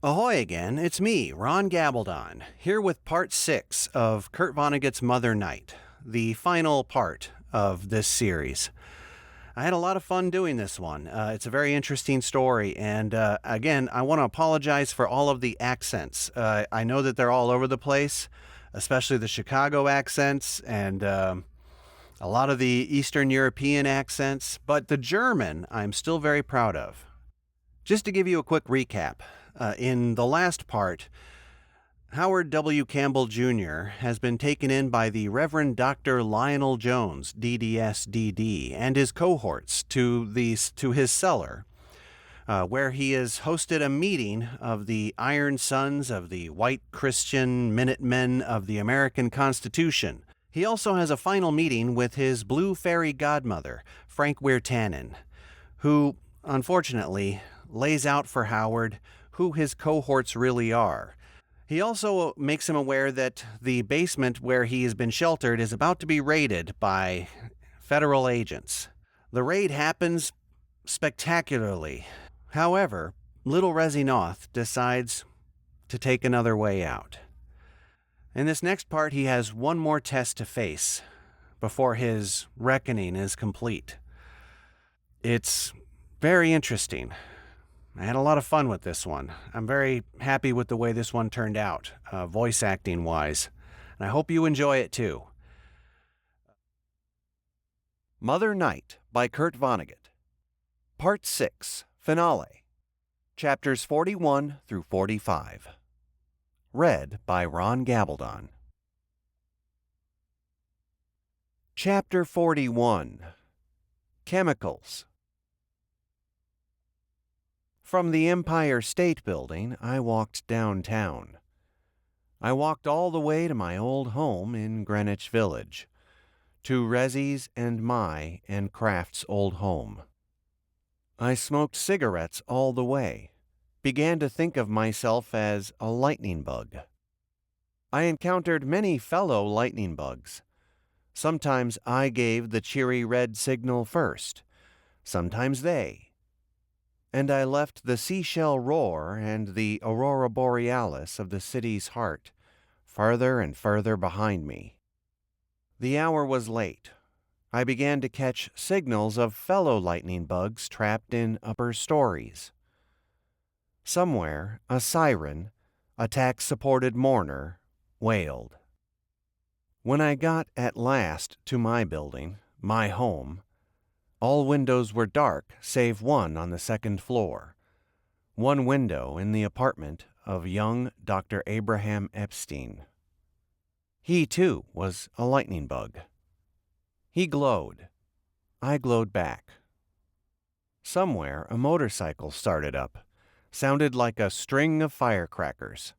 Ahoy again, it's me, Ron Gabaldon, here with part 6 of Kurt Vonnegut's Mother Night, the final part of this series. I had a lot of fun doing this one. It's a very interesting story, and again, I want to apologize for all of the accents. I know that they're all over the place, especially the Chicago accents and a lot of the Eastern European accents, but the German I'm still very proud of. Just to give you a quick recap, in the last part, Howard W Campbell Jr. has been taken in by the Reverend Dr. Lionel Jones, DDS-DD, and his cohorts to his cellar, where he has hosted a meeting of the Iron Sons of the White Christian Minutemen of the American Constitution. He also has a final meeting with his Blue Fairy Godmother, Frank Weirtanen, who, unfortunately, lays out for Howard who his cohorts really are. He also makes him aware that the basement where he has been sheltered is about to be raided by federal agents. The raid happens spectacularly. However, little Resi Noth decides to take another way out. In this next part, he has one more test to face before his reckoning is complete. It's very interesting. I had a lot of fun with this one. I'm very happy with the way this one turned out, voice acting wise, and I hope you enjoy it too. Mother Night by Kurt Vonnegut. Part 6, Finale. Chapters 41 through 45. Read by Ron Gabaldon. Chapter 41. Chemicals. From the Empire State Building, I walked downtown. I walked all the way to my old home in Greenwich Village, to Resi's and my and Kraft's old home. I smoked cigarettes all the way, began to think of myself as a lightning bug. I encountered many fellow lightning bugs. Sometimes I gave the cheery red signal first, sometimes they. And I left the seashell roar and the aurora borealis of the city's heart farther and further behind me. The hour was late. I began to catch signals of fellow lightning bugs trapped in upper stories. Somewhere, a siren, a tax-supported mourner, wailed. When I got at last to my building, my home, all windows were dark save one on the second floor, one window in the apartment of young Dr. Abraham Epstein. He, too, was a lightning bug. He glowed. I glowed back. Somewhere a motorcycle started up, sounded like a string of firecrackers.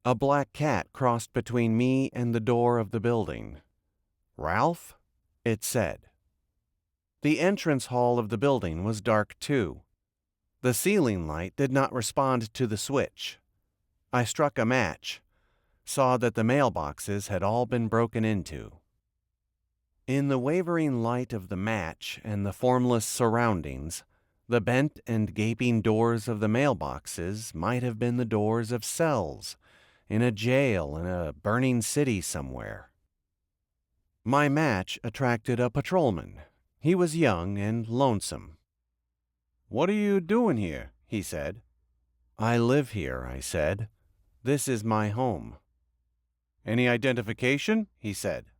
A black cat crossed between me and the door of the building. "Ralph?" it said. The entrance hall of the building was dark too. The ceiling light did not respond to the switch. I struck a match, saw that the mailboxes had all been broken into. In the wavering light of the match and the formless surroundings, the bent and gaping doors of the mailboxes might have been the doors of cells in a jail in a burning city somewhere. My match attracted a patrolman. He was young and lonesome. "What are you doing here?" he said. "I live here," I said. "This is my home." "Any identification?" he said.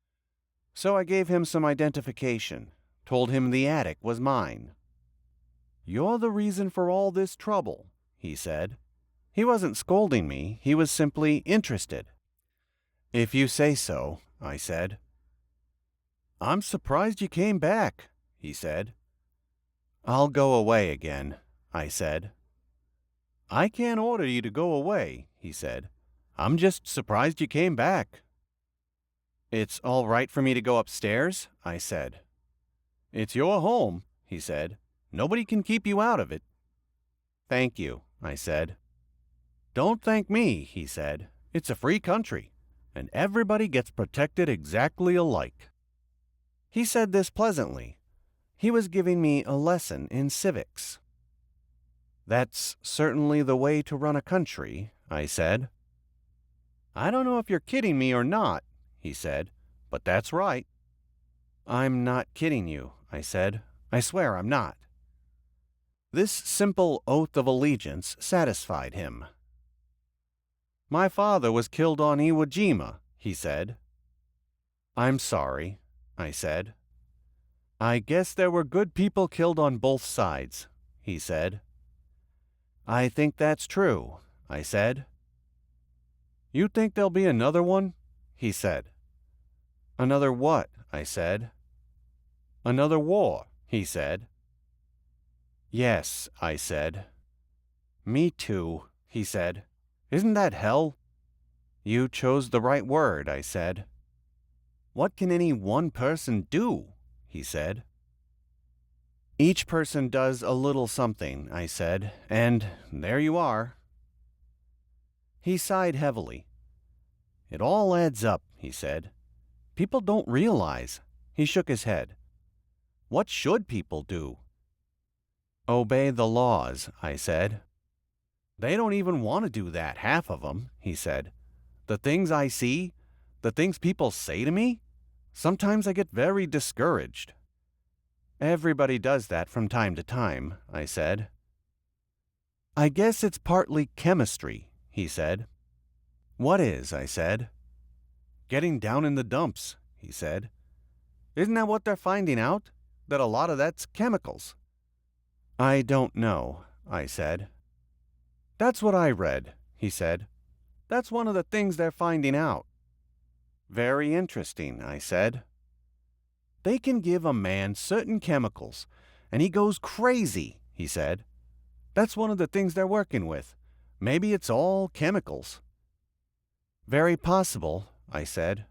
So I gave him some identification, told him the attic was mine. "You're the reason for all this trouble," he said. He wasn't scolding me, he was simply interested. "If you say so," I said. "I'm surprised you came back," he said. "I'll go away again," I said. "I can't order you to go away," he said. "I'm just surprised you came back." "It's all right for me to go upstairs?" I said. "It's your home," he said. "Nobody can keep you out of it." "Thank you," I said. "Don't thank me," he said. "It's a free country, and everybody gets protected exactly alike." He said this pleasantly. He was giving me a lesson in civics. That's certainly the way to run a country, I said. I don't know if you're kidding me or not, he said, but that's right. I'm not kidding you, I said. I swear I'm not. This simple oath of allegiance satisfied him. My father was killed on Iwo Jima, he said. I'm sorry, I said. I guess there were good people killed on both sides, he said. I think that's true, I said. You think there'll be another one? He said. Another what? I said. Another war, he said. Yes, I said. Me too, he said. Isn't that hell? You chose the right word, I said. What can any one person do? He said. Each person does a little something, I said, and there you are. He sighed heavily. It all adds up, he said. People don't realize. He shook his head. What should people do? Obey the laws, I said. They don't even want to do that, half of them, he said. The things I see, the things people say to me, sometimes I get very discouraged. Everybody does that from time to time, I said. I guess it's partly chemistry, he said. What is? I said. Getting down in the dumps, he said. Isn't that what they're finding out? That a lot of that's chemicals. I don't know, I said. That's what I read, he said. That's one of the things they're finding out. Very interesting, I said. They can give a man certain chemicals, and he goes crazy, he said. That's one of the things they're working with. Maybe it's all chemicals. Very possible, I said.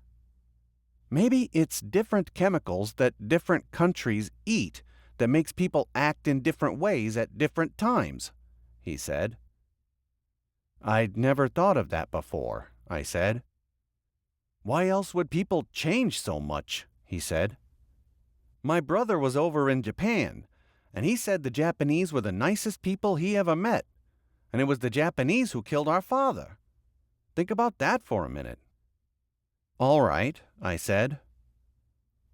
Maybe it's different chemicals that different countries eat that makes people act in different ways at different times, he said. I'd never thought of that before, I said. Why else would people change so much, he said. My brother was over in Japan, and he said the Japanese were the nicest people he ever met, and it was the Japanese who killed our father. Think about that for a minute. All right, I said.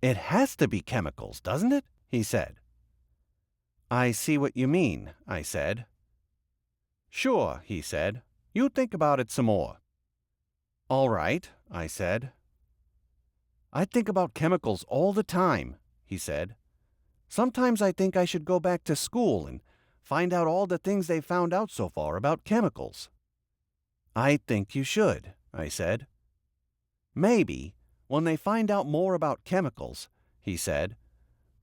It has to be chemicals, doesn't it? He said. I see what you mean, I said. Sure, he said. You think about it some more. All right, I said. I think about chemicals all the time, he said. Sometimes I think I should go back to school and find out all the things they've found out so far about chemicals. I think you should, I said. Maybe, when they find out more about chemicals, he said,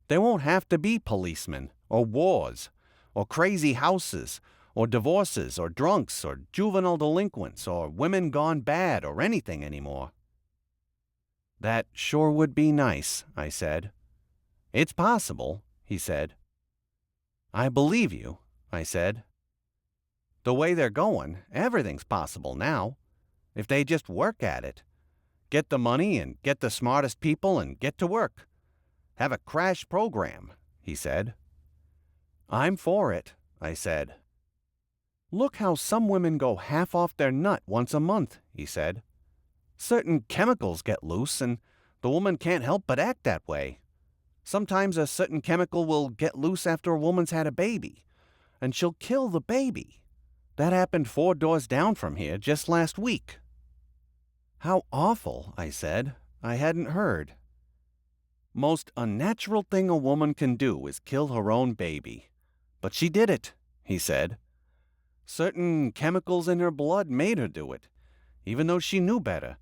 there won't have to be policemen, or wars, or crazy houses, or divorces, or drunks, or juvenile delinquents, or women gone bad, or anything anymore. That sure would be nice, I said. It's possible, he said. I believe you, I said. The way they're going, everything's possible now, if they just work at it. Get the money and get the smartest people and get to work. Have a crash program, he said. I'm for it, I said. Look how some women go half off their nut once a month, he said. Certain chemicals get loose and the woman can't help but act that way. Sometimes a certain chemical will get loose after a woman's had a baby, and she'll kill the baby. That happened 4 doors down from here just last week. How awful, I said. I hadn't heard. Most unnatural thing a woman can do is kill her own baby. But she did it, he said. Certain chemicals in her blood made her do it, even though she knew better.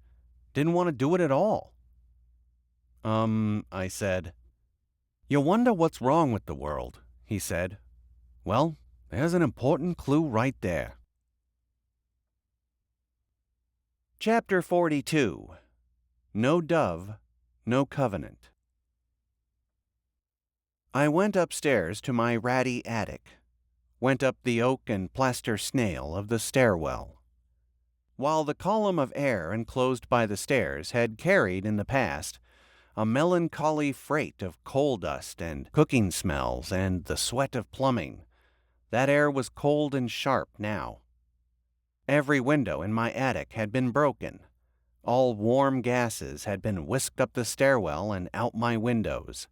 Didn't want to do it at all. I said. You wonder what's wrong with the world, he said. Well, there's an important clue right there. Chapter 42. No Dove, No Covenant. I went upstairs to my ratty attic, went up the oak and plaster snail of the stairwell. While the column of air enclosed by the stairs had carried in the past a melancholy freight of coal dust and cooking smells and the sweat of plumbing, That air was cold and sharp now. Every window in my attic had been broken. All warm gases had been whisked up the stairwell and out my windows,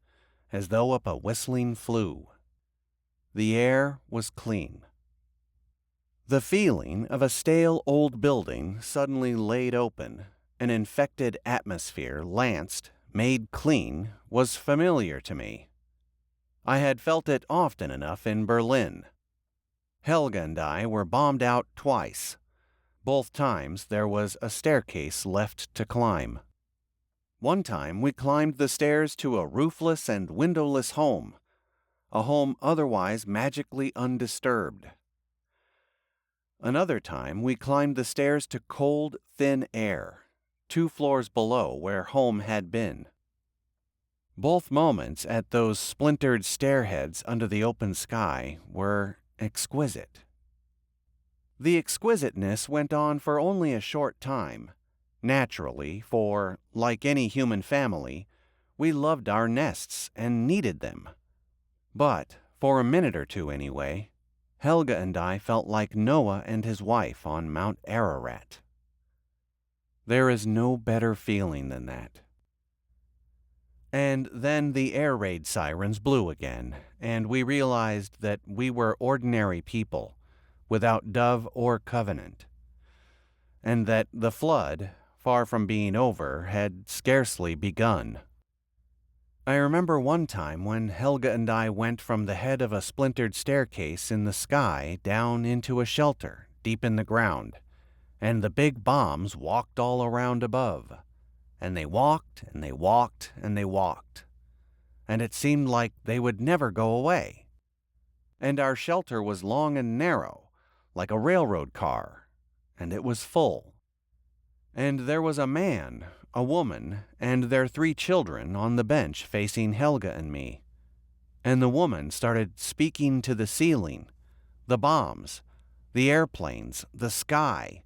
as though up a whistling flue. The air was clean. The feeling of a stale old building suddenly laid open, an infected atmosphere lanced, made clean, was familiar to me. I had felt it often enough in Berlin. Helga and I were bombed out twice. Both times there was a staircase left to climb. One time we climbed the stairs to a roofless and windowless home, a home otherwise magically undisturbed. Another time we climbed the stairs to cold, thin air, 2 floors below where home had been. Both moments at those splintered stairheads under the open sky were exquisite. The exquisiteness went on for only a short time, naturally, for, like any human family, we loved our nests and needed them. But, for a minute or two anyway, Helga and I felt like Noah and his wife on Mount Ararat. There is no better feeling than that. And then the air raid sirens blew again, and we realized that we were ordinary people, without dove or covenant, and that the flood, far from being over, had scarcely begun. I remember one time when Helga and I went from the head of a splintered staircase in the sky down into a shelter deep in the ground, and the big bombs walked all around above, and they walked and they walked and they walked, and it seemed like they would never go away. And our shelter was long and narrow, like a railroad car, and it was full. And there was a man, a woman, and their 3 children on the bench facing Helga and me. And the woman started speaking to the ceiling, the bombs, the airplanes, the sky,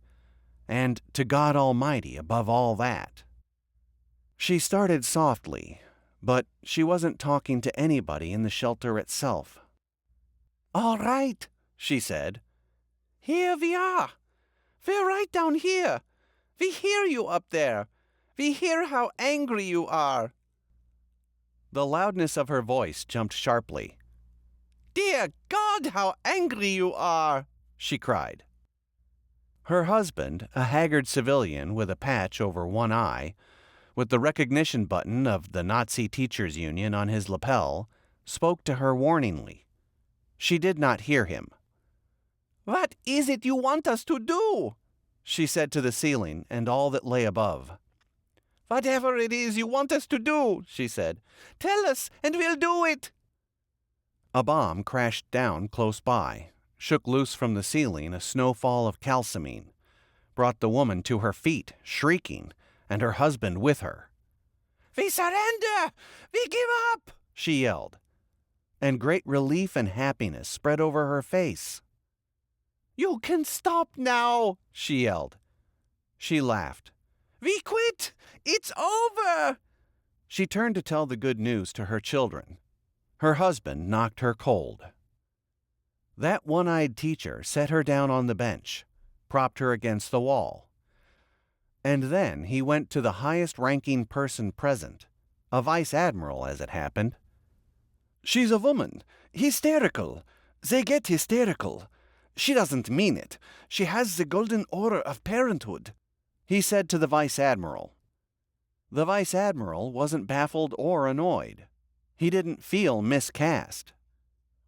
and to God Almighty above all that. She started softly, but she wasn't talking to anybody in the shelter itself. "All right," she said. "Here we are. We're right down here. We hear you up there. We hear how angry you are." The loudness of her voice jumped sharply. "Dear God, how angry you are!" she cried. Her husband, a haggard civilian with a patch over one eye, with the recognition button of the Nazi Teachers Union on his lapel, spoke to her warningly. She did not hear him. "What is it you want us to do?" she said to the ceiling and all that lay above. "Whatever it is you want us to do," she said, "tell us and we'll do it." A bomb crashed down close by, shook loose from the ceiling a snowfall of calcimine, brought the woman to her feet, shrieking, and her husband with her. "We surrender! We give up!" she yelled, and great relief and happiness spread over her face. "You can stop now!" she yelled. She laughed. "We quit! It's over!" She turned to tell the good news to her children. Her husband knocked her cold. That one-eyed teacher set her down on the bench, propped her against the wall. And then he went to the highest-ranking person present, a vice admiral as it happened. "She's a woman. Hysterical. They get hysterical. She doesn't mean it. She has the golden order of parenthood," he said to the vice admiral. The vice admiral wasn't baffled or annoyed. He didn't feel miscast.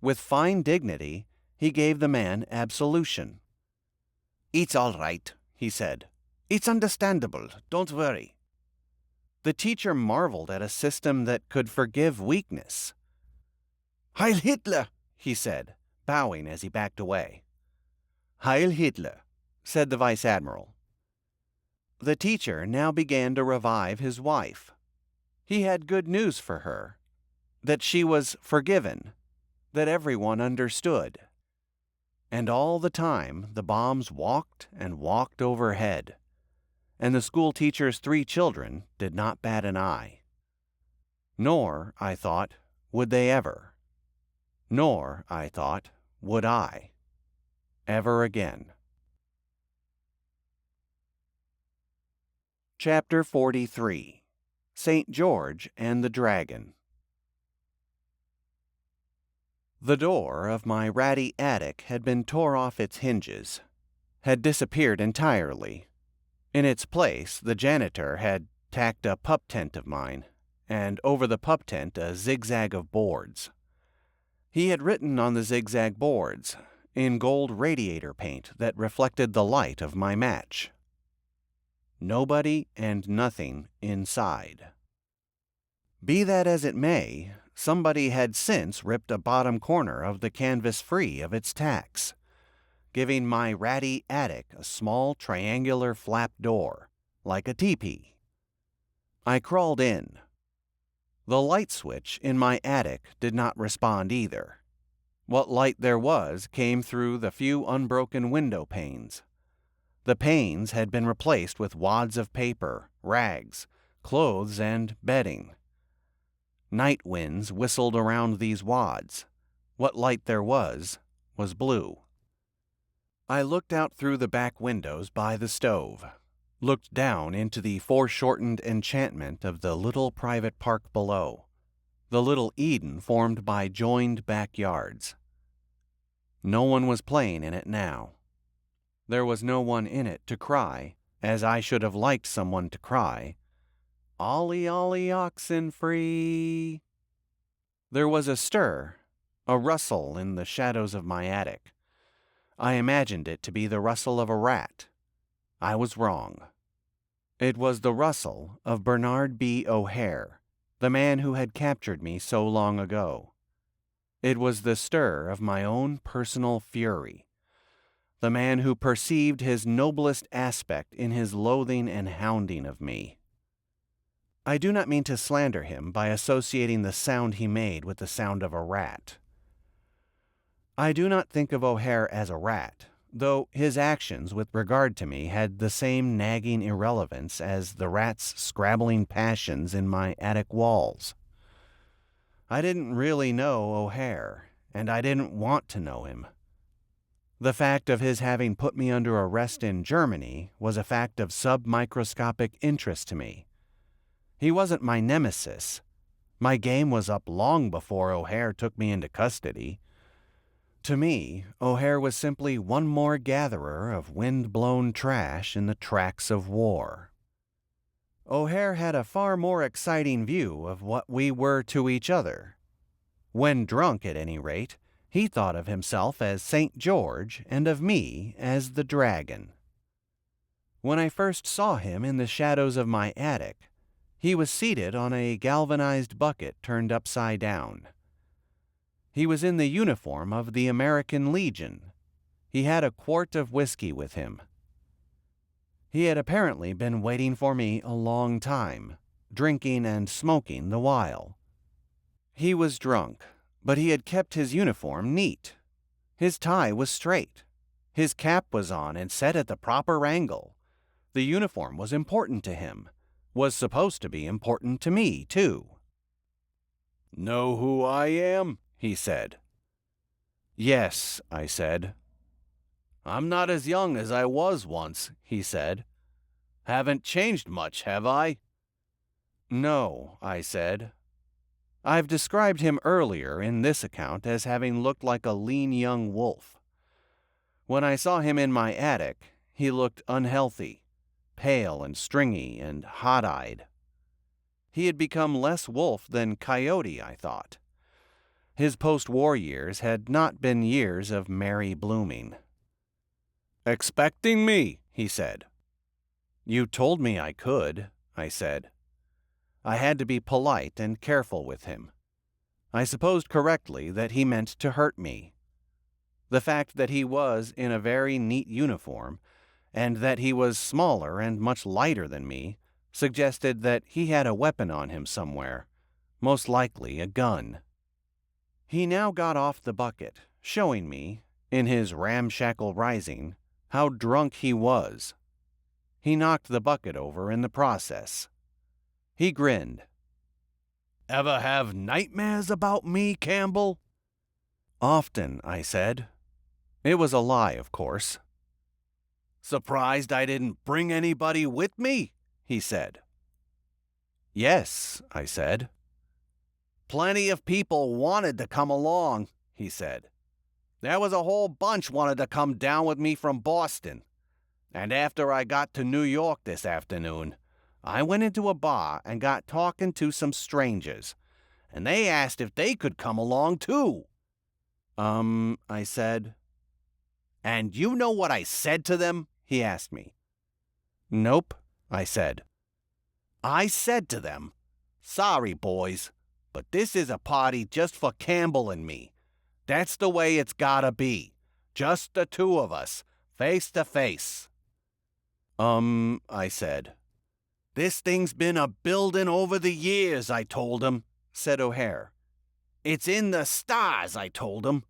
With fine dignity, he gave the man absolution. "It's all right," he said. "It's understandable. Don't worry." The teacher marveled at a system that could forgive weakness. "Heil Hitler," he said, bowing as he backed away. "Heil Hitler," said the vice admiral. The teacher now began to revive his wife. He had good news for her, that she was forgiven, that everyone understood. And all the time the bombs walked and walked overhead, and the school teacher's 3 children did not bat an eye. Nor, I thought, would they ever. Nor, I thought, would I, ever again. Chapter 43. St. George and the Dragon. The door of my ratty attic had been tore off its hinges, had disappeared entirely. In its place, the janitor had tacked a pup tent of mine, and over the pup tent a zigzag of boards. He had written on the zigzag boards, in gold radiator paint that reflected the light of my match, "Nobody and nothing inside." Be that as it may, somebody had since ripped a bottom corner of the canvas free of its tacks, giving my ratty attic a small triangular flap door, like a teepee. I crawled in. The light switch in my attic did not respond either. What light there was came through the few unbroken window panes. The panes had been replaced with wads of paper, rags, clothes, and bedding. Night winds whistled around these wads. What light there was blue. I looked out through the back windows by the stove, looked down into the foreshortened enchantment of the little private park below, the little Eden formed by joined backyards. No one was playing in it now. There was no one in it to cry, as I should have liked someone to cry, "Ollie, ollie, oxen free." There was a stir, a rustle in the shadows of my attic. I imagined it to be the rustle of a rat. I was wrong. It was the rustle of Bernard B. O'Hare, the man who had captured me so long ago. It was the stir of my own personal fury, the man who perceived his noblest aspect in his loathing and hounding of me. I do not mean to slander him by associating the sound he made with the sound of a rat. I do not think of O'Hare as a rat, though his actions with regard to me had the same nagging irrelevance as the rat's scrabbling passions in my attic walls. I didn't really know O'Hare, and I didn't want to know him. The fact of his having put me under arrest in Germany was a fact of submicroscopic interest to me. He wasn't my nemesis. My game was up long before O'Hare took me into custody. To me, O'Hare was simply one more gatherer of wind-blown trash in the tracks of war. O'Hare had a far more exciting view of what we were to each other. When drunk, at any rate, he thought of himself as St. George and of me as the dragon. When I first saw him in the shadows of my attic, he was seated on a galvanized bucket turned upside down. He was in the uniform of the American Legion. He had a quart of whiskey with him. He had apparently been waiting for me a long time, drinking and smoking the while. He was drunk, but he had kept his uniform neat. His tie was straight. His cap was on and set at the proper angle. The uniform was important to him, was supposed to be important to me, too. "Know who I am?" he said. "Yes," I said. "I'm not as young as I was once," he said. "Haven't changed much, have I?" "No," I said. I've described him earlier in this account as having looked like a lean young wolf. When I saw him in my attic, he looked unhealthy, pale and stringy and hot-eyed. He had become less wolf than coyote, I thought. His post-war years had not been years of merry blooming. "Expecting me?" he said. "You told me I could," I said. I had to be polite and careful with him. I supposed correctly that he meant to hurt me. The fact that he was in a very neat uniform, and that he was smaller and much lighter than me, suggested that he had a weapon on him somewhere, most likely a gun. He now got off the bucket, showing me, in his ramshackle rising, how drunk he was. He knocked the bucket over in the process. He grinned. "Ever have nightmares about me, Campbell?" "Often," I said. It was a lie, of course. "Surprised I didn't bring anybody with me?" he said. "Yes," I said. "Plenty of people wanted to come along," he said. "There was a whole bunch wanted to come down with me from Boston. And after I got to New York this afternoon, I went into a bar and got talking to some strangers, and they asked if they could come along too." I said. "And you know what I said to them?" he asked me. "Nope," I said. "I said to them, 'Sorry, boys, but this is a party just for Campbell and me. That's the way it's gotta be. Just the two of us, face to face.'" I said. "This thing's been a buildin' over the years," I told him, said O'Hare. "It's in the stars," I told him.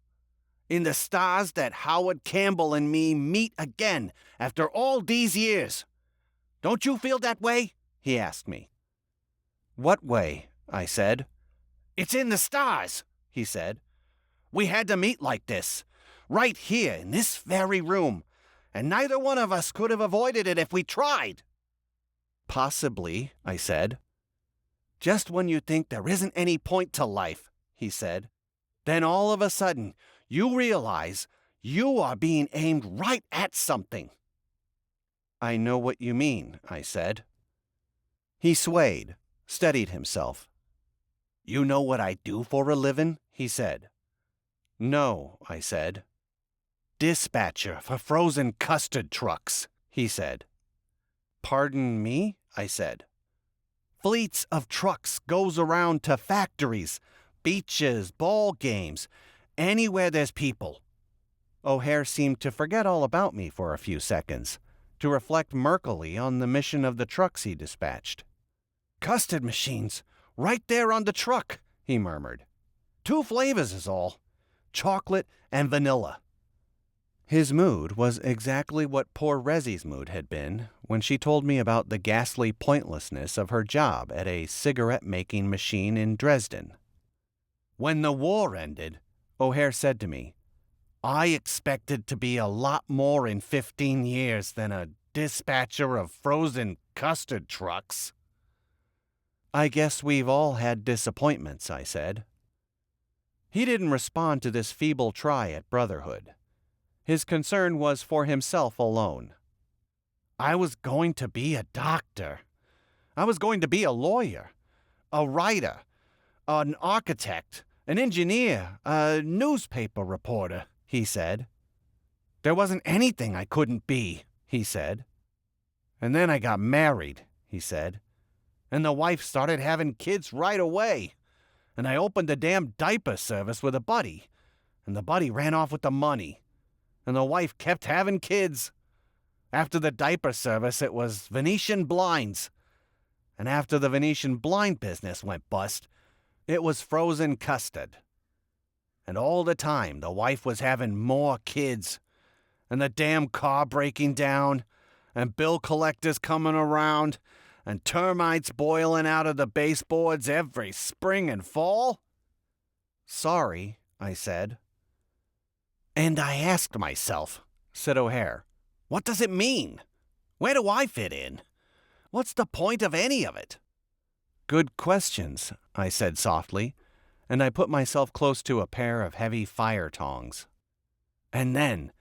"In the stars that Howard Campbell and me meet again after all these years. Don't you feel that way?" he asked me. "What way?" I said. "It's in the stars," he said. "We had to meet like this, right here in this very room, and neither one of us could have avoided it if we tried." "Possibly," I said. "Just when you think there isn't any point to life," he said, "then all of a sudden you realize you are being aimed right at something." "I know what you mean," I said. He swayed, steadied himself. "You know what I do for a living?" he said. "No," I said. "Dispatcher for frozen custard trucks," he said. "Pardon me?" I said. "Fleets of trucks goes around to factories, beaches, ball games, anywhere there's people." O'Hare seemed to forget all about me for a few seconds, to reflect murkily on the mission of the trucks he dispatched. "Custard machines, right there on the truck," he murmured. "2 flavors is all, chocolate and vanilla." His mood was exactly what poor Resi's mood had been when she told me about the ghastly pointlessness of her job at a cigarette-making machine in Dresden. "When the war ended," O'Hare said to me, "I expected to be a lot more in 15 years than a dispatcher of frozen custard trucks." "I guess we've all had disappointments," I said. He didn't respond to this feeble try at brotherhood. His concern was for himself alone. "I was going to be a doctor. I was going to be a lawyer, a writer, an architect, an engineer, a newspaper reporter," he said. "There wasn't anything I couldn't be," he said. "And then I got married," he said. "And the wife started having kids right away. And I opened the damn diaper service with a buddy. And the buddy ran off with the money. And the wife kept having kids. After the diaper service, it was Venetian blinds. And after the Venetian blind business went bust, it was frozen custard. And all the time, the wife was having more kids. And the damn car breaking down. And bill collectors coming around. And termites boiling out of the baseboards every spring and fall." "Sorry," I said. "And I asked myself," said O'Hare, "what does it mean? Where do I fit in? What's the point of any of it?" "Good questions," I said softly, and I put myself close to a pair of heavy fire tongs. "And then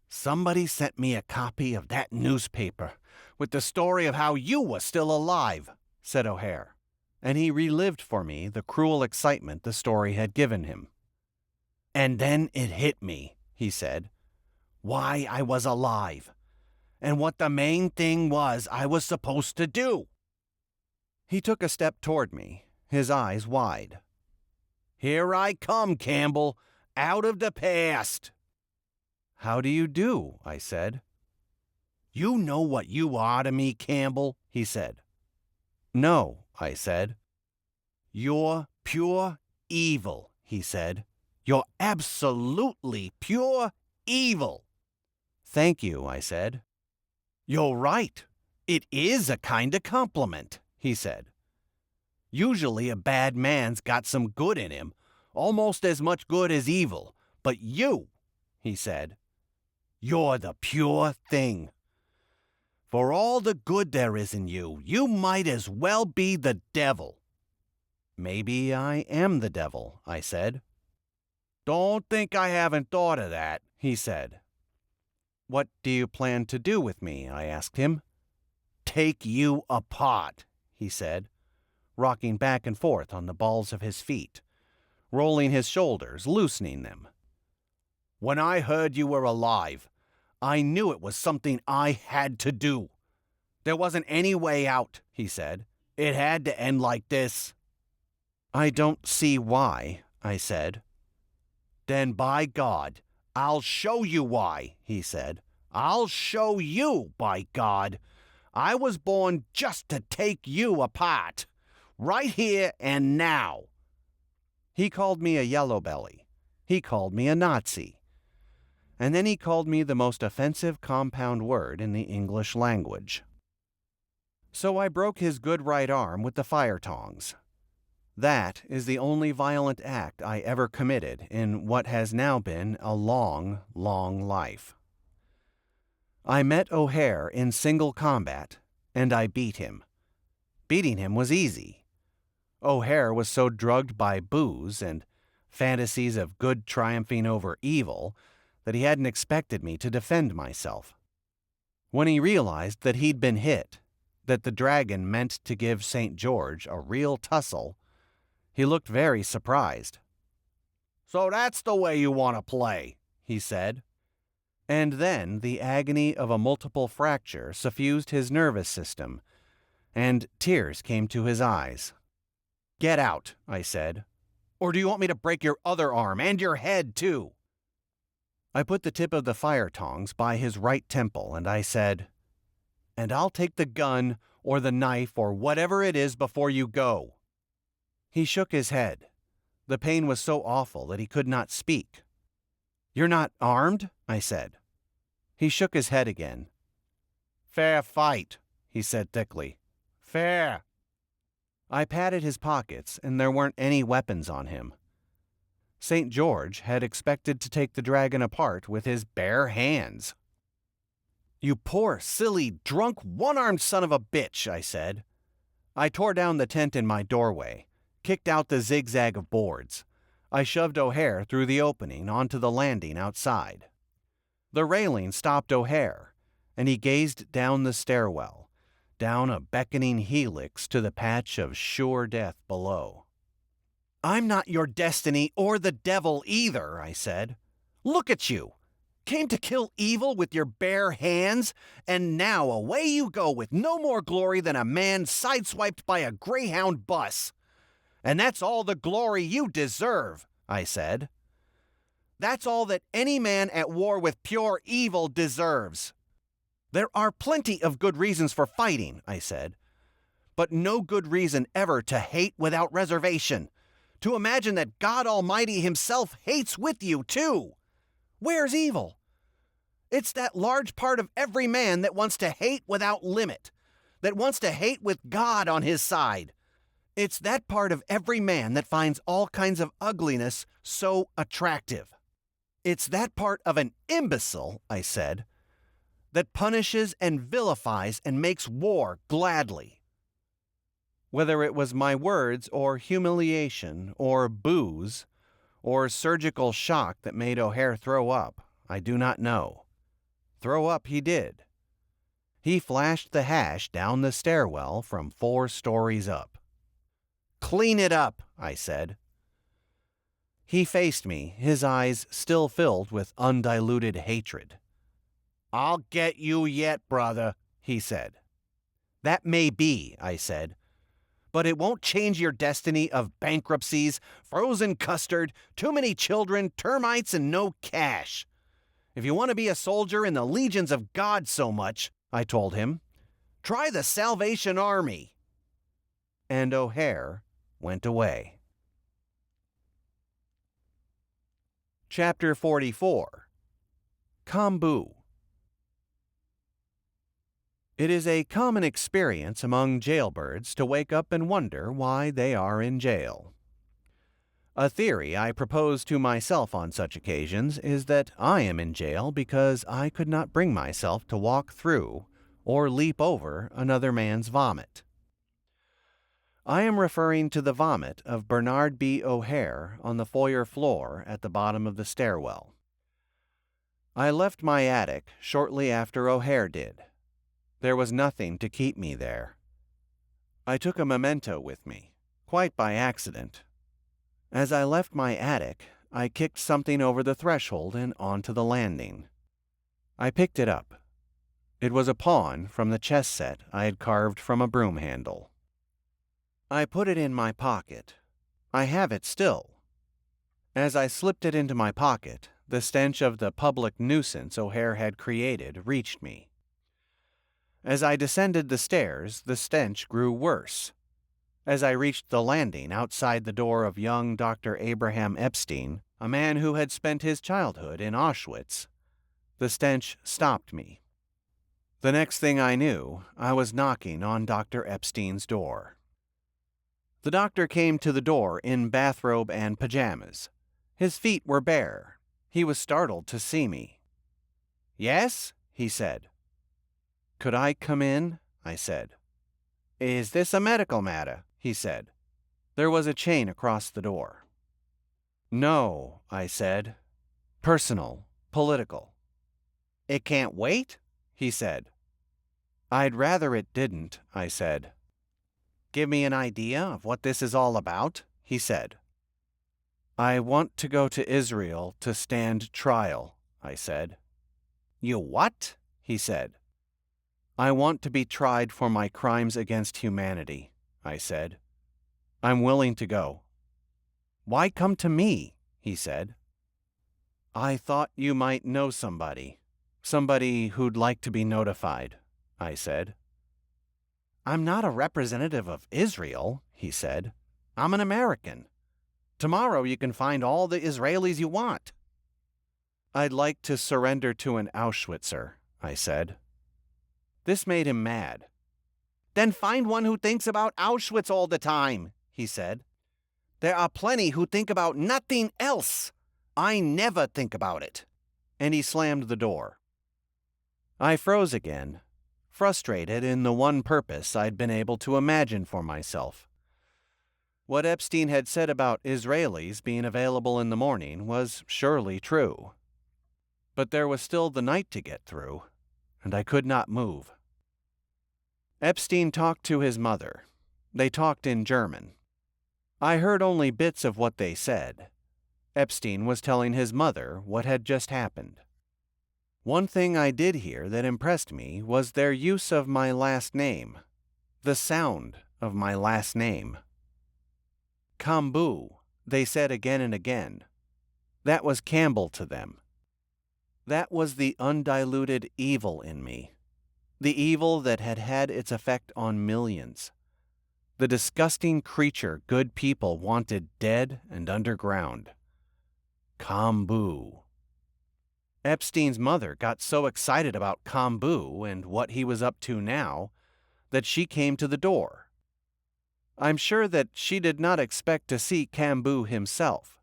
somebody sent me a copy of that newspaper with the story of how you were still alive," said O'Hare, and he relived for me the cruel excitement the story had given him. "And then it hit me," he said, "why I was alive, and what the main thing was I was supposed to do." He took a step toward me, his eyes wide. "Here I come, Campbell, out of the past." "How do you do?" I said. "You know what you are to me, Campbell," he said. "No," I said. "You're pure evil," he said. "You're absolutely pure evil." "Thank you," I said. "You're right. It is a kind of compliment," he said. "Usually a bad man's got some good in him, almost as much good as evil. But you," he said, You're the pure thing. For all the good there is in you, you might as well be the devil." "Maybe I am the devil," I said. "Don't think I haven't thought of that," he said. "What do you plan to do with me?" I asked him. "Take you apart," he said, rocking back and forth on the balls of his feet, rolling his shoulders, loosening them. "When I heard you were alive, I knew it was something I had to do. There wasn't any way out," he said. "It had to end like this." "I don't see why," I said. "Then by God, I'll show you why," he said. "I'll show you, by God. I was born just to take you apart. Right here and now." He called me a yellow belly. He called me a Nazi. And then he called me the most offensive compound word in the English language. So I broke his good right arm with the fire tongs. That is the only violent act I ever committed in what has now been a long, long life. I met O'Hare in single combat, and I beat him. Beating him was easy. O'Hare was so drugged by booze and fantasies of good triumphing over evil that he hadn't expected me to defend myself. When he realized that he'd been hit, that the dragon meant to give St. George a real tussle, he looked very surprised. "So that's the way you want to play," he said. And then the agony of a multiple fracture suffused his nervous system, and tears came to his eyes. "Get out," I said. "Or do you want me to break your other arm and your head, too?" I put the tip of the fire tongs by his right temple, and I said, "And I'll take the gun or the knife or whatever it is before you go." He shook his head. The pain was so awful that he could not speak. "You're not armed?" I said. He shook his head again. "Fair fight," he said thickly. "Fair." I patted his pockets, and there weren't any weapons on him. St. George had expected to take the dragon apart with his bare hands. "You poor, silly, drunk, one-armed son of a bitch," I said. I tore down the tent in my doorway, kicked out the zigzag of boards. I shoved O'Hare through the opening onto the landing outside. The railing stopped O'Hare, and he gazed down the stairwell, down a beckoning helix to the patch of sure death below. "I'm not your destiny or the devil either," I said. "Look at you. Came to kill evil with your bare hands, and now away you go with no more glory than a man sideswiped by a Greyhound bus. And that's all the glory you deserve," I said. "That's all that any man at war with pure evil deserves." "There are plenty of good reasons for fighting," I said, "but no good reason ever to hate without reservation. To imagine that God Almighty himself hates with you, too. Where's evil? It's that large part of every man that wants to hate without limit, that wants to hate with God on his side. It's that part of every man that finds all kinds of ugliness so attractive. It's that part of an imbecile," I said, "that punishes and vilifies and makes war gladly." Whether it was my words or humiliation or booze or surgical shock that made O'Hare throw up, I do not know. Throw up he did. He flashed the hash down the stairwell from 4 stories up. "Clean it up," I said. He faced me, his eyes still filled with undiluted hatred. "I'll get you yet, brother," he said. "That may be," I said, "but it won't change your destiny of bankruptcies, frozen custard, too many children, termites, and no cash. If you want to be a soldier in the legions of God so much," I told him, "try the Salvation Army." And O'Hare went away. Chapter 44. Kambu. It is a common experience among jailbirds to wake up and wonder why they are in jail. A theory I propose to myself on such occasions is that I am in jail because I could not bring myself to walk through or leap over another man's vomit. I am referring to the vomit of Bernard B. O'Hare on the foyer floor at the bottom of the stairwell. I left my attic shortly after O'Hare did. There was nothing to keep me there. I took a memento with me, quite by accident. As I left my attic, I kicked something over the threshold and onto the landing. I picked it up. It was a pawn from the chess set I had carved from a broom handle. I put it in my pocket. I have it still. As I slipped it into my pocket, the stench of the public nuisance O'Hare had created reached me. As I descended the stairs, the stench grew worse. As I reached the landing outside the door of young Dr. Abraham Epstein, a man who had spent his childhood in Auschwitz, the stench stopped me. The next thing I knew, I was knocking on Dr. Epstein's door. The doctor came to the door in bathrobe and pajamas. His feet were bare. He was startled to see me. "Yes?" he said. "Could I come in?" I said. "Is this a medical matter?" he said. There was a chain across the door. "No," I said. "Personal, political." "It can't wait?" he said. "I'd rather it didn't," I said. "Give me an idea of what this is all about," he said. "I want to go to Israel to stand trial," I said. "You what?" he said. "I want to be tried for my crimes against humanity," I said. "I'm willing to go." "Why come to me?" he said. "I thought you might know somebody who'd like to be notified," I said. "I'm not a representative of Israel," he said. "I'm an American. Tomorrow you can find all the Israelis you want." "I'd like to surrender to an Auschwitzer," I said. This made him mad. "Then find one who thinks about Auschwitz all the time," he said. "There are plenty who think about nothing else. I never think about it." And he slammed the door. I froze again, frustrated in the one purpose I'd been able to imagine for myself. What Epstein had said about Israelis being available in the morning was surely true. But there was still the night to get through, and I could not move. Epstein talked to his mother. They talked in German. I heard only bits of what they said. Epstein was telling his mother what had just happened. One thing I did hear that impressed me was their use of my last name, the sound of my last name. Kambu, they said again and again. That was Campbell to them. That was the undiluted evil in me, the evil that had had its effect on millions, the disgusting creature good people wanted dead and underground. Kambu. Epstein's mother got so excited about Kambu and what he was up to now that she came to the door. I'm sure that she did not expect to see Kambu himself.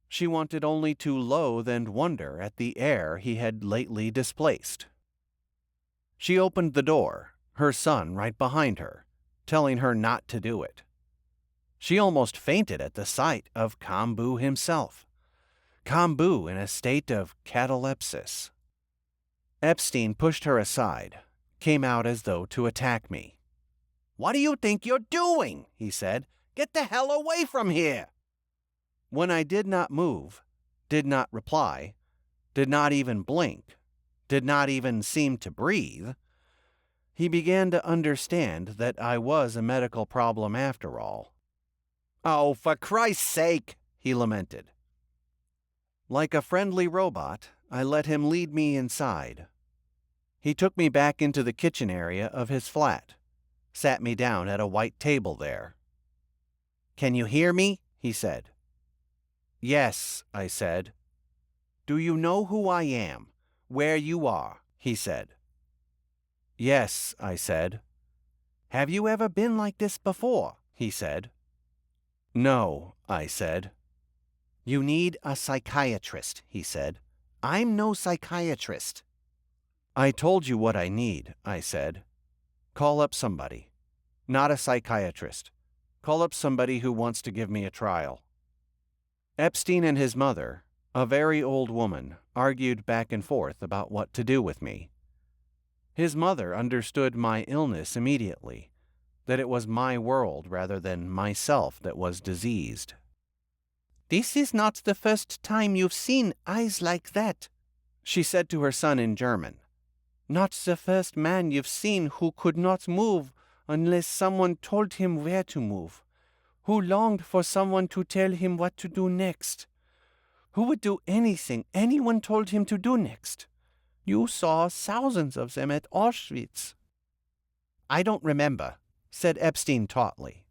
She wanted only to loathe and wonder at the heir he had lately displaced. She opened the door, her son right behind her, telling her not to do it. She almost fainted at the sight of Kambu himself. Kambu in a state of catalepsis. Epstein pushed her aside, came out as though to attack me. "What do you think you're doing?" he said. "Get the hell away from here!" When I did not move, did not reply, did not even blink, did not even seem to breathe, he began to understand that I was a medical problem after all. "Oh, for Christ's sake!" he lamented. Like a friendly robot, I let him lead me inside. He took me back into the kitchen area of his flat, sat me down at a white table there. "Can you hear me?" he said. "Yes," I said. "Do you know who I am, where you are?" he said. "Yes," I said. "Have you ever been like this before?" he said. "No," I said. You need a psychiatrist, he said. I'm no psychiatrist. I told you what I need, I said. Call up somebody. Not a psychiatrist. Call up somebody who wants to give me a trial. Epstein and his mother, a very old woman, argued back and forth about what to do with me. His mother understood my illness immediately, that it was my world rather than myself that was diseased. "This is not the first time you've seen eyes like that," she said to her son in German. "Not the first man you've seen who could not move unless someone told him where to move, who longed for someone to tell him what to do next, who would do anything anyone told him to do next. You saw thousands of them at Auschwitz." "I don't remember," said Epstein tautly.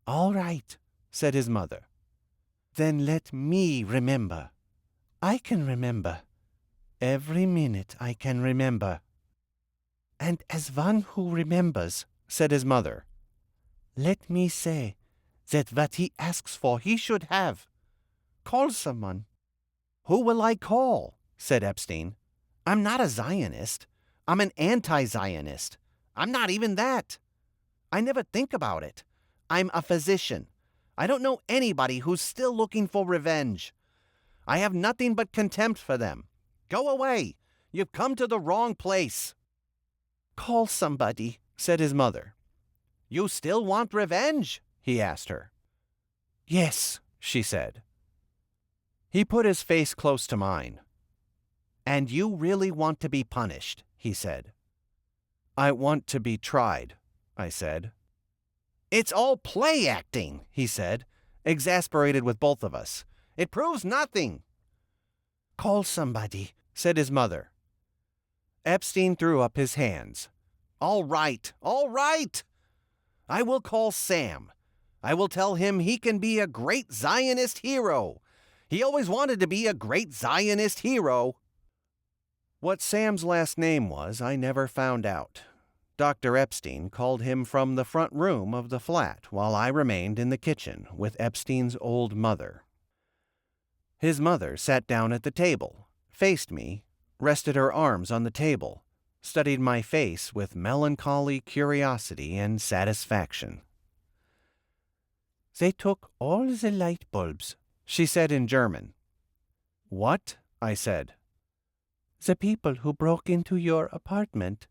"All right," said his mother. "Then let me remember. I can remember. Every minute I can remember." "And as one who remembers," said his mother, "let me say that what he asks for he should have. Call someone." "Who will I call?" said Epstein. "I'm not a Zionist. I'm an anti-Zionist. I'm not even that. I never think about it. I'm a physician. I don't know anybody who's still looking for revenge. I have nothing but contempt for them. Go away. You've come to the wrong place." "Call somebody," said his mother. "You still want revenge?" he asked her. "Yes," she said. He put his face close to mine. "And you really want to be punished," he said. "I want to be tried," I said. "It's all play acting," he said, exasperated with both of us. "It proves nothing." "Call somebody," said his mother. Epstein threw up his hands. All right. I will call Sam. I will tell him he can be a great Zionist hero. He always wanted to be a great Zionist hero." What Sam's last name was, I never found out. Dr. Epstein called him from the front room of the flat while I remained in the kitchen with Epstein's old mother. His mother sat down at the table, faced me, rested her arms on the table, studied my face with melancholy curiosity and satisfaction. "They took all the light bulbs," she said in German. "What?" I said. "The people who broke into your apartment.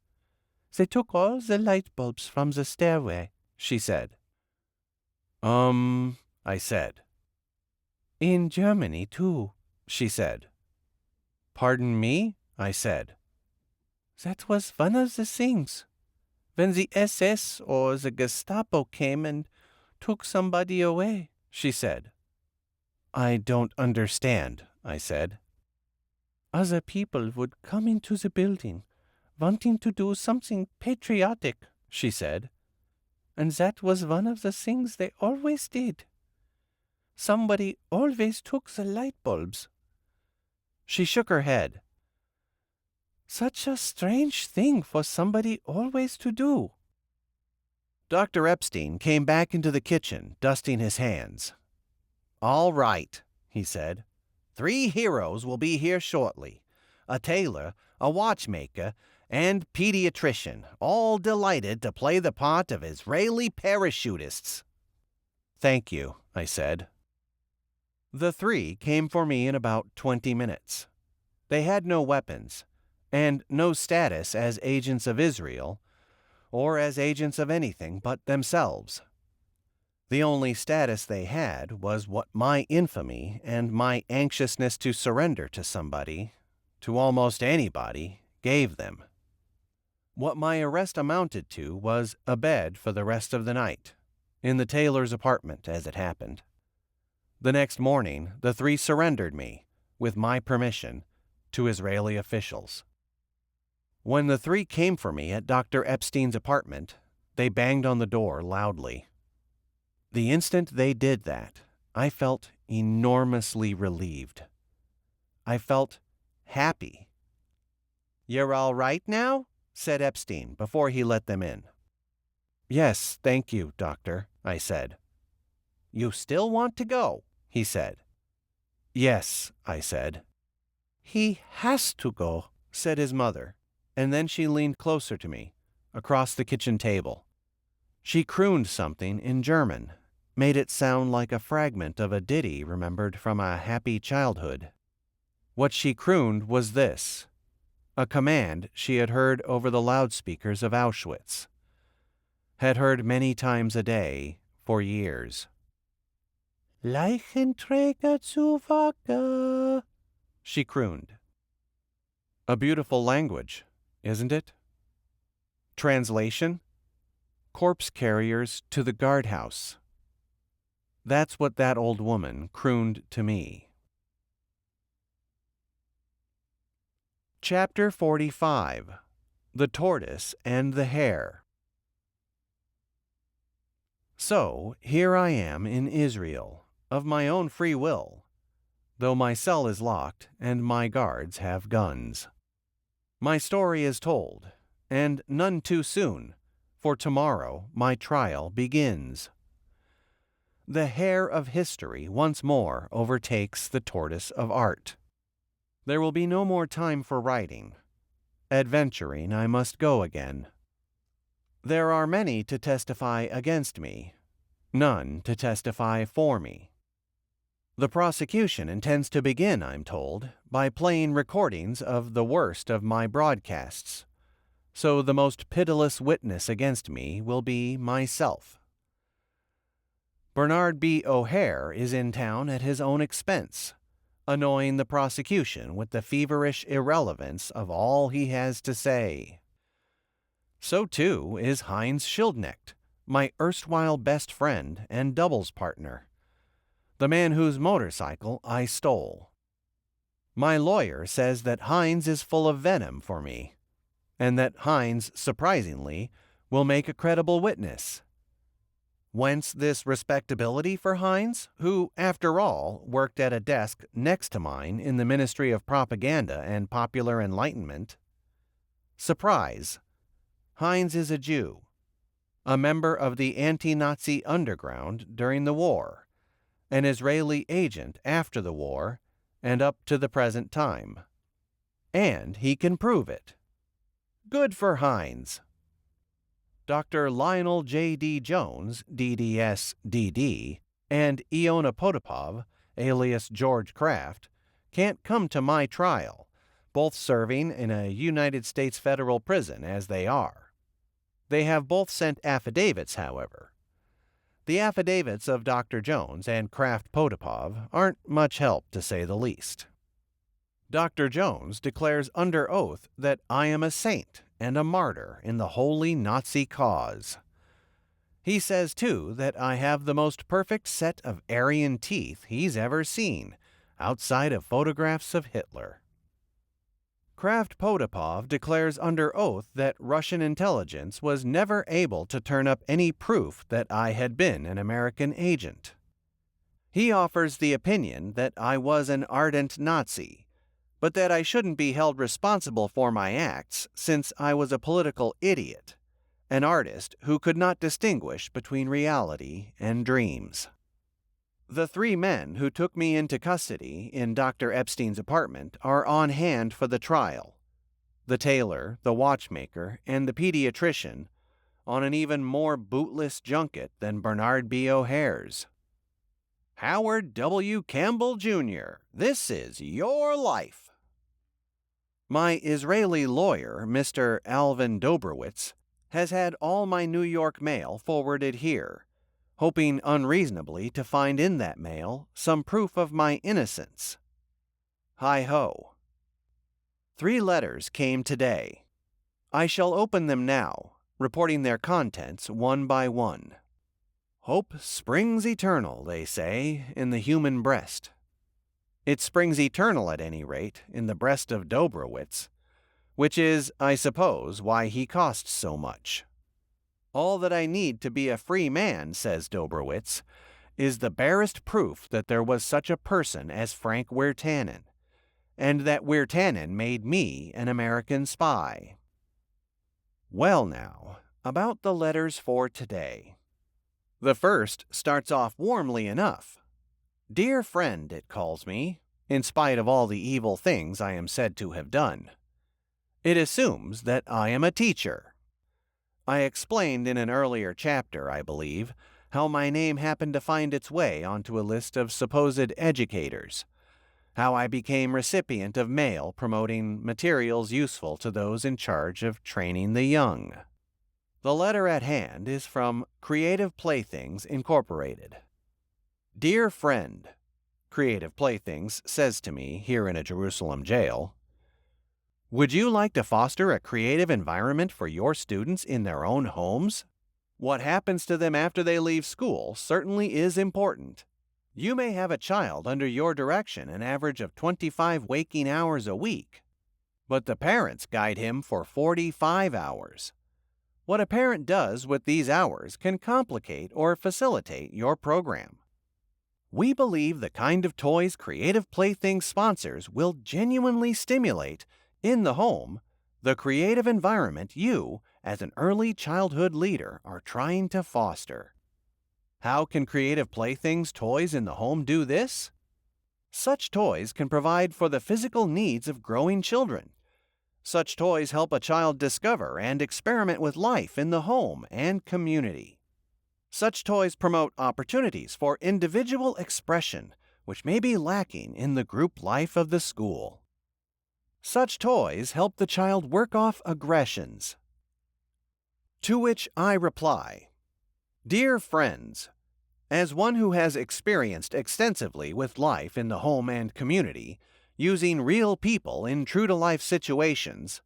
They took all the light bulbs from the stairway," she said. I said. "In Germany, too," she said. "Pardon me?" I said. "That was one of the things. When the SS or the Gestapo came and took somebody away," she said. "I don't understand," I said. "Other people would come into the building, wanting to do something patriotic," she said. "And that was one of the things they always did. Somebody always took the light bulbs." She shook her head. "Such a strange thing for somebody always to do." Dr. Epstein came back into the kitchen, dusting his hands. "All right," he said. 3 heroes will be here shortly. A tailor, a watchmaker, and pediatrician, all delighted to play the part of Israeli parachutists." "Thank you," I said. The 3 came for me in about 20 minutes. They had no weapons, and no status as agents of Israel, or as agents of anything but themselves. The only status they had was what my infamy and my anxiousness to surrender to somebody, to almost anybody, gave them. What my arrest amounted to was a bed for the rest of the night, in the tailor's apartment as it happened. The next morning, the 3 surrendered me, with my permission, to Israeli officials. When the 3 came for me at Dr. Epstein's apartment, they banged on the door loudly. The instant they did that, I felt enormously relieved. I felt happy. "You're all right now?" said Epstein before he let them in. "Yes, thank you, doctor," I said. "You still want to go?" he said. Yes, I said. He has to go, said his mother, and then she leaned closer to me, across the kitchen table. She crooned something in German, made it sound like a fragment of a ditty remembered from a happy childhood. What she crooned was this, a command she had heard over the loudspeakers of Auschwitz, had heard many times a day for years. Leichenträger zu Waage, she crooned. A beautiful language, isn't it? Translation? Corpse carriers to the guardhouse. That's what that old woman crooned to me. Chapter 45. The Tortoise and the Hare. So, here I am in Israel, of my own free will, though my cell is locked and my guards have guns. My story is told, and none too soon, for tomorrow my trial begins. The hare of history once more overtakes the tortoise of art. There will be no more time for writing. Adventuring I must go again. There are many to testify against me, none to testify for me. The prosecution intends to begin, I'm told, by playing recordings of the worst of my broadcasts, so the most pitiless witness against me will be myself. Bernard B. O'Hare is in town at his own expense, annoying the prosecution with the feverish irrelevance of all he has to say. So too is Heinz Schildknecht, my erstwhile best friend and doubles partner, the man whose motorcycle I stole. My lawyer says that Heinz is full of venom for me, and that Heinz, surprisingly, will make a credible witness. Whence this respectability for Heinz, who, after all, worked at a desk next to mine in the Ministry of Propaganda and Popular Enlightenment? Surprise! Heinz is a Jew, a member of the anti-Nazi underground during the war, an Israeli agent after the war, and up to the present time. And he can prove it. Good for Heinz. Dr. Lionel J.D. Jones, DDS, DD, and Iona Potapov, alias George Kraft, can't come to my trial, both serving in a United States federal prison as they are. They have both sent affidavits, however. The affidavits of Dr. Jones and Kraft Potapov aren't much help, to say the least. Dr. Jones declares under oath that I am a saint and a martyr in the holy Nazi cause. He says, too, that I have the most perfect set of Aryan teeth he's ever seen, outside of photographs of Hitler. Kraft Potapov declares under oath that Russian intelligence was never able to turn up any proof that I had been an American agent. He offers the opinion that I was an ardent Nazi, but that I shouldn't be held responsible for my acts since I was a political idiot, an artist who could not distinguish between reality and dreams. The three men who took me into custody in Dr. Epstein's apartment are on hand for the trial. The tailor, the watchmaker, and the pediatrician, on an even more bootless junket than Bernard B. O'Hare's. Howard W. Campbell Jr., this is your life. My Israeli lawyer, Mr. Alvin Dobrowitz, has had all my New York mail forwarded here, hoping unreasonably to find in that mail some proof of my innocence. Hi-ho. 3 letters came today. I shall open them now, reporting their contents one by one. Hope springs eternal, they say, in the human breast. It springs eternal, at any rate, in the breast of Dobrowitz, which is, I suppose, why he costs so much. All that I need to be a free man, says Dobrowitz, is the barest proof that there was such a person as Frank Wirtanen, and that Wirtanen made me an American spy. Well now, about the letters for today. The first starts off warmly enough. Dear friend, it calls me, in spite of all the evil things I am said to have done. It assumes that I am a teacher. I explained in an earlier chapter, I believe, how my name happened to find its way onto a list of supposed educators, how I became recipient of mail promoting materials useful to those in charge of training the young. The letter at hand is from Creative Playthings Incorporated. Dear friend, Creative Playthings says to me here in a Jerusalem jail, would you like to foster a creative environment for your students in their own homes? What happens to them after they leave school certainly is important. You may have a child under your direction an average of 25 waking hours a week, but the parents guide him for 45 hours. What a parent does with these hours can complicate or facilitate your program. We believe the kind of toys Creative Playthings sponsors will genuinely stimulate, in the home, the creative environment you, as an early childhood leader, are trying to foster. How can Creative Playthings toys in the home do this? Such toys can provide for the physical needs of growing children. Such toys help a child discover and experiment with life in the home and community. Such toys promote opportunities for individual expression, which may be lacking in the group life of the school. Such toys help the child work off aggressions. To which I reply, Dear friends, as one who has experienced extensively with life in the home and community, using real people in true-to-life situations,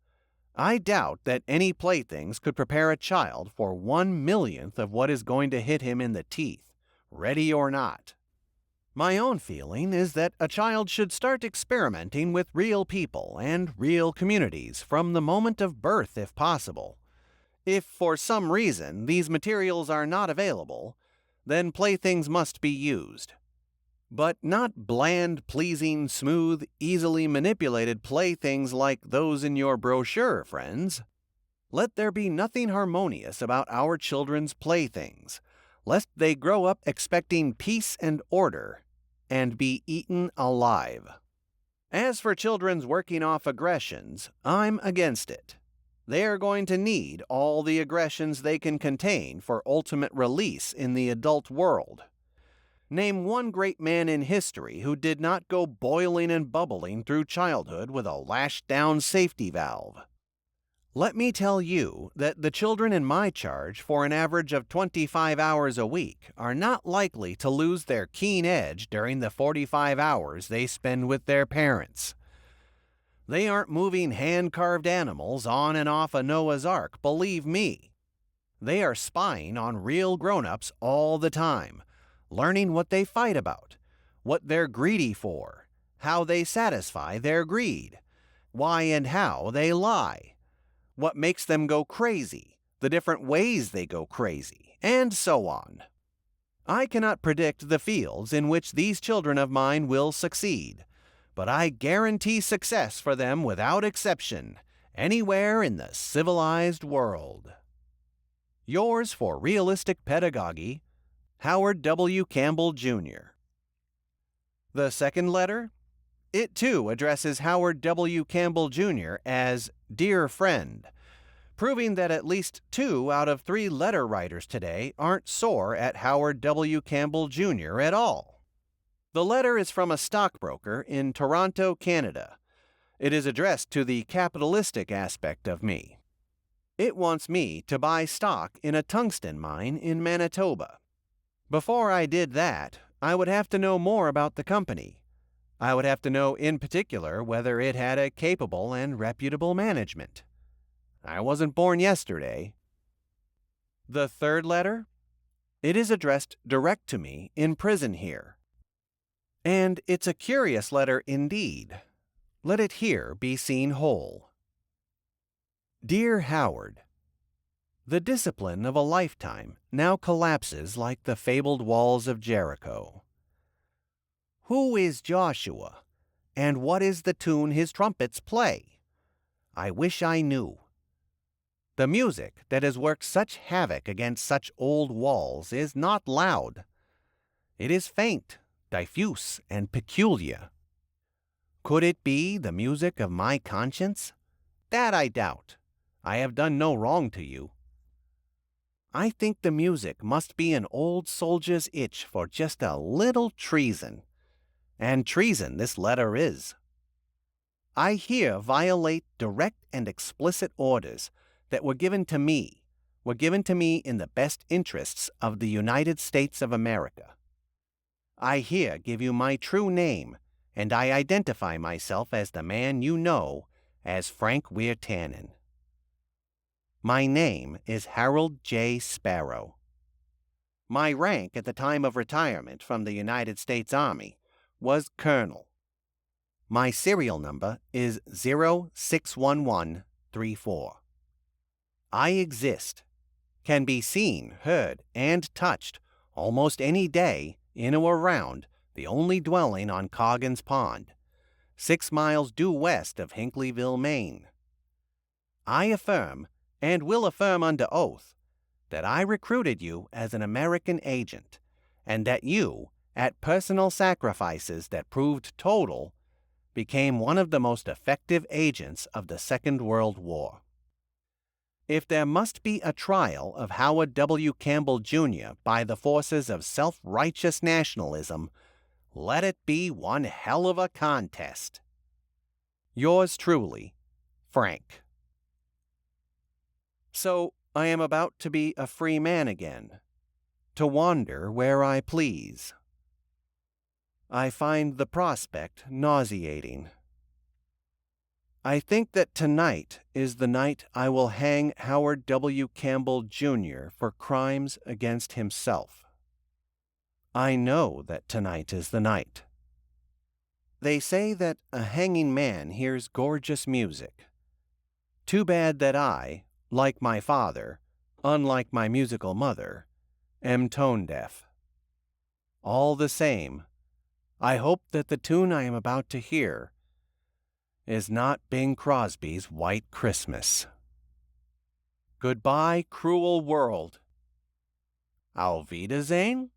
I doubt that any playthings could prepare a child for 1/1,000,000th of what is going to hit him in the teeth, ready or not. My own feeling is that a child should start experimenting with real people and real communities from the moment of birth if possible. If for some reason these materials are not available, then playthings must be used. But not bland, pleasing, smooth, easily manipulated playthings like those in your brochure, friends. Let there be nothing harmonious about our children's playthings, lest they grow up expecting peace and order, and be eaten alive. As for children's working off aggressions, I'm against it. They are going to need all the aggressions they can contain for ultimate release in the adult world. Name one great man in history who did not go boiling and bubbling through childhood with a lashed-down safety valve. Let me tell you that the children in my charge for an average of 25 hours a week are not likely to lose their keen edge during the 45 hours they spend with their parents. They aren't moving hand-carved animals on and off a Noah's Ark, believe me. They are spying on real grown-ups all the time, learning what they fight about, what they're greedy for, how they satisfy their greed, why and how they lie, what makes them go crazy, the different ways they go crazy, and so on. I cannot predict the fields in which these children of mine will succeed, but I guarantee success for them without exception, anywhere in the civilized world. Yours for realistic pedagogy, Howard W. Campbell Jr. The second letter? It too addresses Howard W. Campbell Jr. as Dear Friend, proving that at least 2 out of 3 letter writers today aren't sore at Howard W. Campbell Jr. at all. The letter is from a stockbroker in Toronto, Canada. It is addressed to the capitalistic aspect of me. It wants me to buy stock in a tungsten mine in Manitoba. Before I did that, I would have to know more about the company. I would have to know in particular whether it had a capable and reputable management. I wasn't born yesterday. The third letter? It is addressed direct to me in prison here. And it's a curious letter indeed. Let it here be seen whole. Dear Howard, the discipline of a lifetime now collapses like the fabled walls of Jericho. Who is Joshua, and what is the tune his trumpets play? I wish I knew. The music that has worked such havoc against such old walls is not loud. It is faint, diffuse, and peculiar. Could it be the music of my conscience? That I doubt. I have done no wrong to you. I think the music must be an old soldier's itch for just a little treason. And treason this letter is. I here violate direct and explicit orders that were given to me in the best interests of the United States of America. I here give you my true name, and I identify myself as the man you know as Frank Weir Tannen. My name is Harold J. Sparrow. My rank at the time of retirement from the United States Army was Colonel. My serial number is 0611134. I exist, can be seen, heard, and touched almost any day in or around the only dwelling on Coggins Pond, 6 miles due west of Hinkleyville, Maine. I affirm, and will affirm under oath, that I recruited you as an American agent, and that you, at personal sacrifices that proved total, became one of the most effective agents of the Second World War. If there must be a trial of Howard W. Campbell Jr. by the forces of self-righteous nationalism, let it be one hell of a contest. Yours truly, Frank. So I am about to be a free man again, to wander where I please. I find the prospect nauseating. I think that tonight is the night I will hang Howard W. Campbell Jr. for crimes against himself. I know that tonight is the night. They say that a hanging man hears gorgeous music. Too bad that I, like my father, unlike my musical mother, am tone-deaf. All the same, I hope that the tune I am about to hear is not Bing Crosby's White Christmas. Goodbye, cruel world. Auf Wiedersehen.